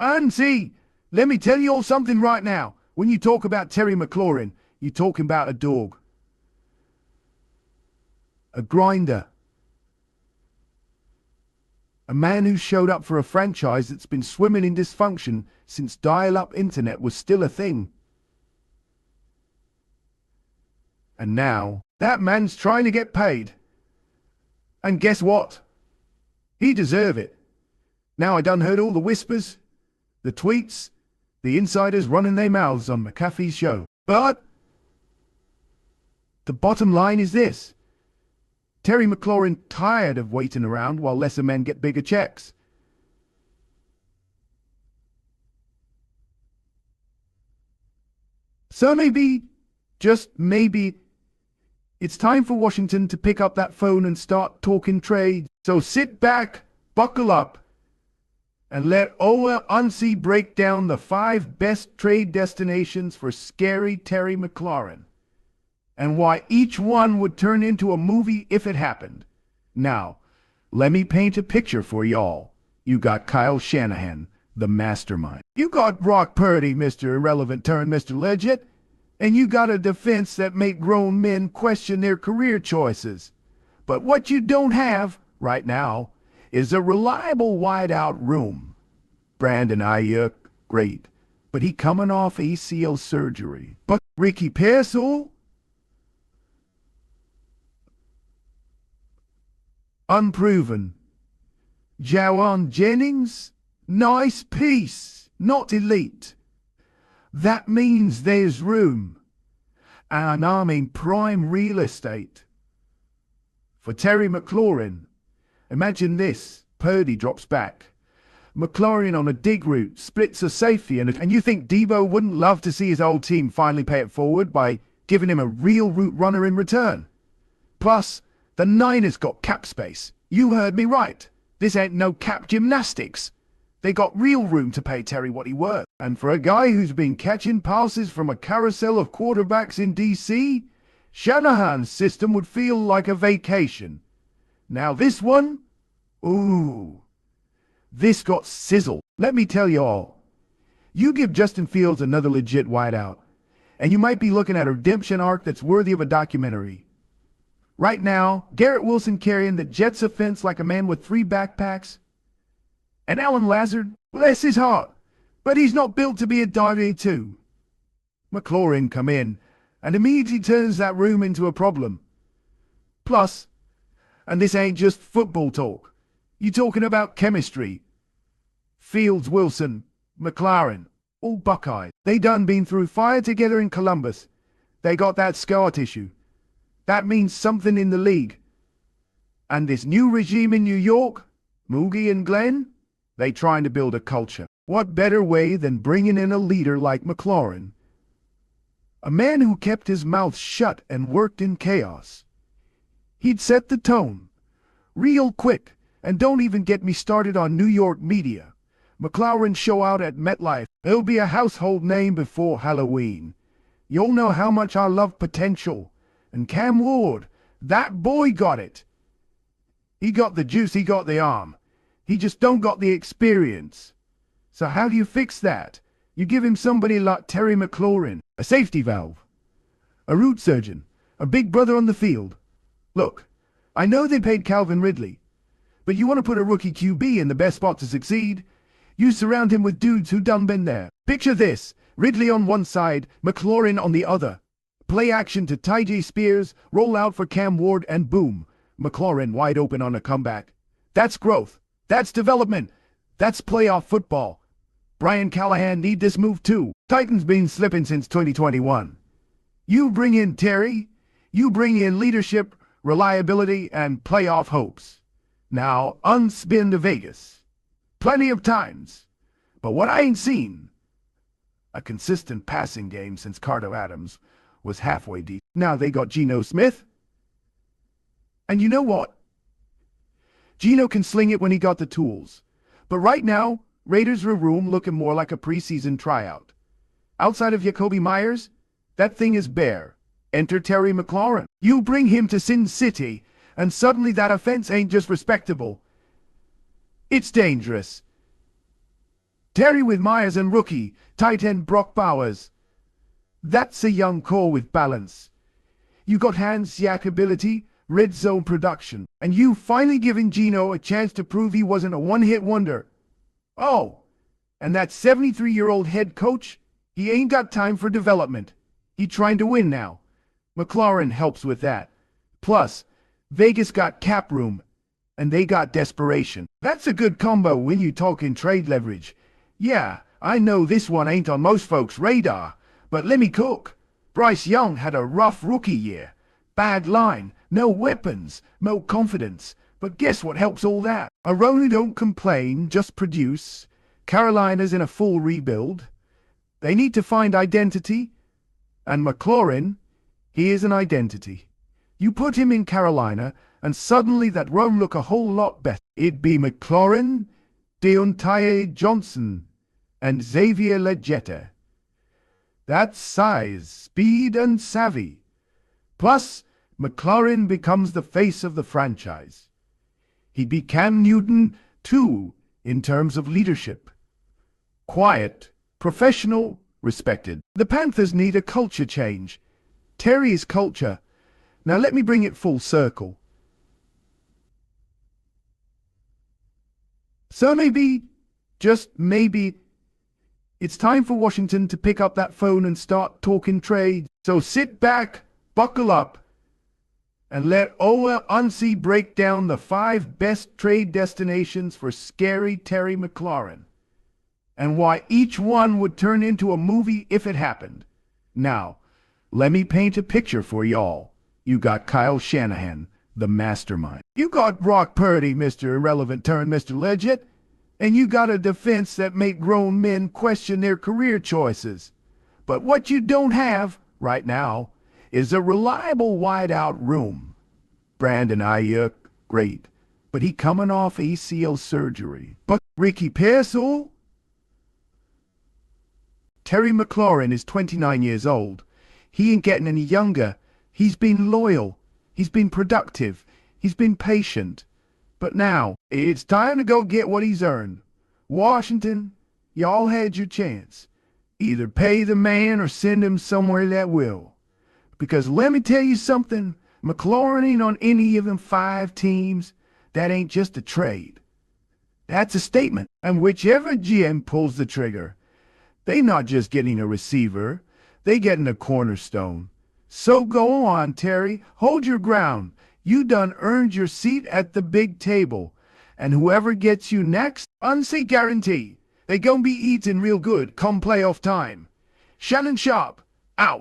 And see, let me tell you all something right now. When you talk about Terry McLaurin, you're talking about a dog. A grinder. A man who showed up for a franchise that's been swimming in dysfunction since dial-up internet was still a thing. And now, that man's trying to get paid. And guess what? He deserve it. Now I done heard all the whispers, the tweets, the insiders running their mouths on McAfee's show. But the bottom line is this. Terry McLaurin tired of waiting around while lesser men get bigger checks. So maybe, just maybe, it's time for Washington to pick up that phone and start talking trade. So sit back, buckle up, and let Ola Unsi break down the 5 best trade destinations for scary Terry McLaurin, and why each one would turn into a movie if it happened. Now, let me paint a picture for y'all. You got Kyle Shanahan, the mastermind. You got Brock Purdy, Mr. Irrelevant turned Mr. Legit. And you got a defense that make grown men question their career choices. But what you don't have, right now, is a reliable wide-out room. Brandon Ayuk, great, but he coming off ACL surgery. But Ricky Pearsall? Unproven. Jawan Jennings? Nice piece, not elite. That means there's room, and I mean prime real estate. For Terry McLaurin, imagine this, Purdy drops back. McLaurin on a dig route, splits a safety, and you think Debo wouldn't love to see his old team finally pay it forward by giving him a real route runner in return? Plus, the Niners got cap space. You heard me right. This ain't no cap gymnastics. They got real room to pay Terry what he worth. And for a guy who's been catching passes from a carousel of quarterbacks in D.C., Shanahan's system would feel like a vacation. Now this one? Ooh. This got sizzle. Let me tell you all. You give Justin Fields another legit wideout, and you might be looking at a redemption arc that's worthy of a documentary. Right now, Garrett Wilson carrying the Jets offense like a man with 3 backpacks. And Alan Lazard, bless his heart, but he's not built to be a doggy too. McLaurin come in and immediately turns that room into a problem. Plus, and this ain't just football talk, you talking about chemistry. Fields, Wilson, McLaurin, all Buckeyes. They done been through fire together in Columbus. They got that scar tissue. That means something in the league. And this new regime in New York, Moogie and Glenn, they trying to build a culture. What better way than bringing in a leader like McLaurin? A man who kept his mouth shut and worked in chaos. He'd set the tone, real quick, and don't even get me started on New York media. McLaurin show out at MetLife. He'll be a household name before Halloween. You'll know how much I love potential. And Cam Ward, that boy got it. He got the juice, he got the arm. He just don't got the experience. So how do you fix that? You give him somebody like Terry McLaurin, a safety valve, a root surgeon, a big brother on the field. Look, I know they paid Calvin Ridley, but you want to put a rookie QB in the best spot to succeed? You surround him with dudes who done been there. Picture this, Ridley on one side, McLaurin on the other. Play action to Tyjae Spears, roll out for Cam Ward, and boom, McLaurin wide open on a comeback. That's growth. That's development. That's playoff football. Brian Callahan need this move too. Titans been slipping since 2021. You bring in Terry, you bring in leadership, reliability, and playoff hopes. Now unspin to Vegas. Plenty of times. But what I ain't seen, a consistent passing game since Carter Adams was halfway deep. Now they got Geno Smith. And you know what? Geno can sling it when he got the tools. But right now, Raiders' room looking more like a preseason tryout. Outside of Jacoby Myers, that thing is bare. Enter Terry McLaurin. You bring him to Sin City, and suddenly that offense ain't just respectable. It's dangerous. Terry with Myers and rookie, tight end Brock Bowers. That's a young core with balance. You got hands-yak ability, red zone production, and you finally giving Gino a chance to prove he wasn't a one-hit wonder. Oh, and that 73-year-old head coach, he ain't got time for development. He trying to win now. McLaurin helps with that. Plus, Vegas got cap room, and they got desperation. That's a good combo when you talk in trade leverage. Yeah, I know this one ain't on most folks' radar, but let me cook. Bryce Young had a rough rookie year. Bad line, no weapons, no confidence. But guess what helps all that? Aroni don't complain, just produce. Carolina's in a full rebuild. They need to find identity. And McLaurin, he is an identity. You put him in Carolina, and suddenly that run look a whole lot better. It'd be McLaurin, Deontay Johnson, and Xavier Legette. That's size, speed, and savvy. Plus, McLaurin becomes the face of the franchise. He'd be Cam Newton, too, in terms of leadership. Quiet, professional, respected. The Panthers need a culture change. Terry's culture. Now let me bring it full circle. So maybe, just maybe, it's time for Washington to pick up that phone and start talking trade. So sit back, buckle up, and let Ola Unsi break down the 5 best trade destinations for scary Terry McLaurin, and why each one would turn into a movie if it happened. Now, let me paint a picture for y'all. You got Kyle Shanahan, the mastermind. You got Brock Purdy, Mr. Irrelevant turned Mr. Legit. And you got a defense that make grown men question their career choices. But what you don't have, right now, is a reliable wide-out room. Brandon Ayuk, great, but he coming off ACL surgery. But Ricky Pearsall? Terry McLaurin is 29 years old. He ain't getting any younger. He's been loyal. He's been productive. He's been patient. But now, it's time to go get what he's earned. Washington, y'all had your chance. Either pay the man or send him somewhere that will. Because let me tell you something, McLaurin ain't on any of them 5 teams. That ain't just a trade. That's a statement. And whichever GM pulls the trigger, they not just getting a receiver, they getting a cornerstone. So go on, Terry, hold your ground. You done earned your seat at the big table. And whoever gets you next, Unsi guarantee, they gonna be eating real good come playoff time. Shannon Sharp, out.